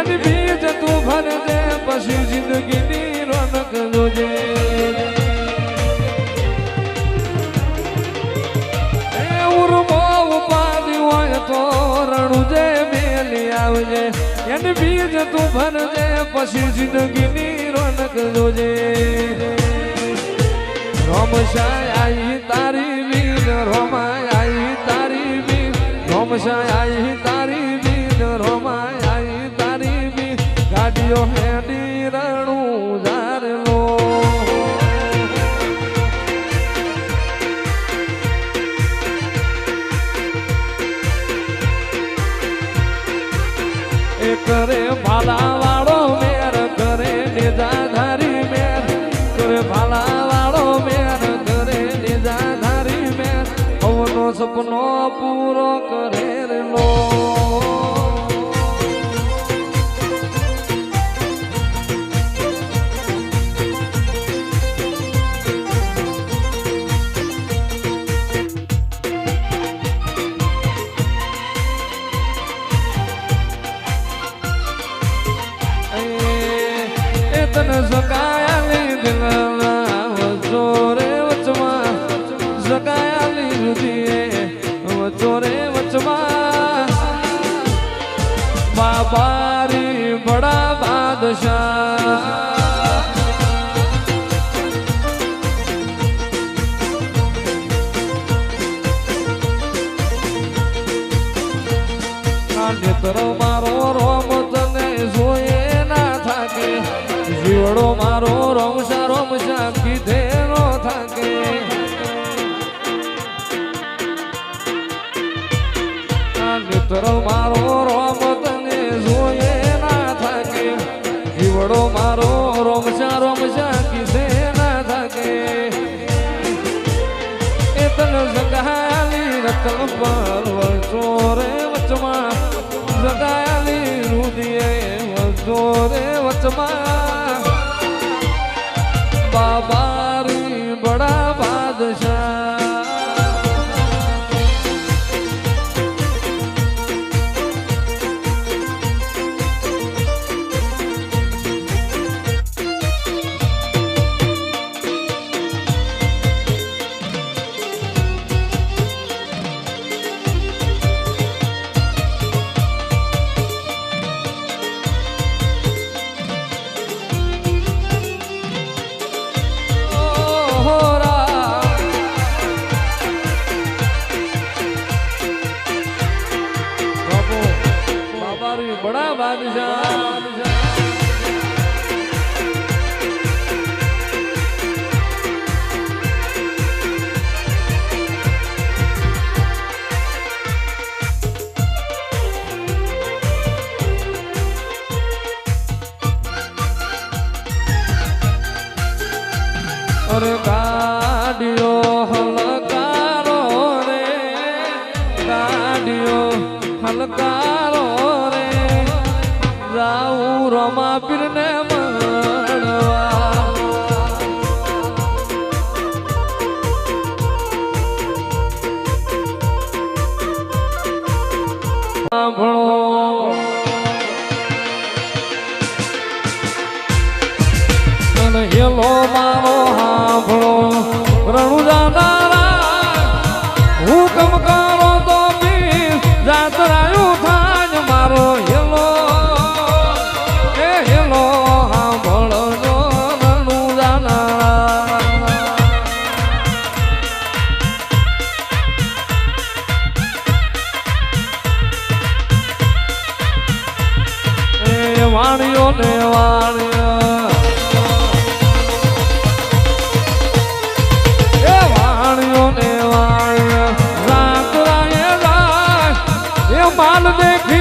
એની બીજ તું ભરજે પછી જિંદગીની રોનક જોજે એ ઉર્મો ઉપાધિ હોય તો રણુજે મેલી આવજે એની બીજ તું ભરજે પછી જિંદગીની રોનક જોજે રોમશાય આઈ તારી વીર રોમાય આઈ તારી વીર રોમશાય આઈ તારી વીર રોમાય આઈ તારી વીર ગાડીઓ હેડી રણું ઝારલો એ કરે ભાલા વાળો મેર કરે નેજા ધારી મેર કરે ભાલા સપનો પૂરો કરેલો એ તને સકાયાલી દિલના વચો રે વચમાં સકાયાલી રુધિએ ચોરે વચમાં બાબારી બડા બાદશાહ નેત્ર મારો રોમ તને જોયે ના થાકે જીવડો મારો રોમશા કીધે નો થાકે નેત્ર મારો રોમ તને જોયે ના થાકે જીવડો મારો રોમશા કીધે ના થાકે એ તન સગાલી રતન પર વચોરે વચમાં સગાલી રુદિયે વચોરે વચમાં બાબારી બડા બાદશાહ बड़ा बादशाह अरे गाड़ियो हलकारो रे गाड़ियो हलकारो जाऊं रोमा पीर ने मनवा हेलो मारो हाभळो रणु जानारा हुकम करो तो पीर जातरायु थाज मारो हेलो वाणियों ने वाणिया वाणियों ने वाणिया रात राये रात ये माल देखी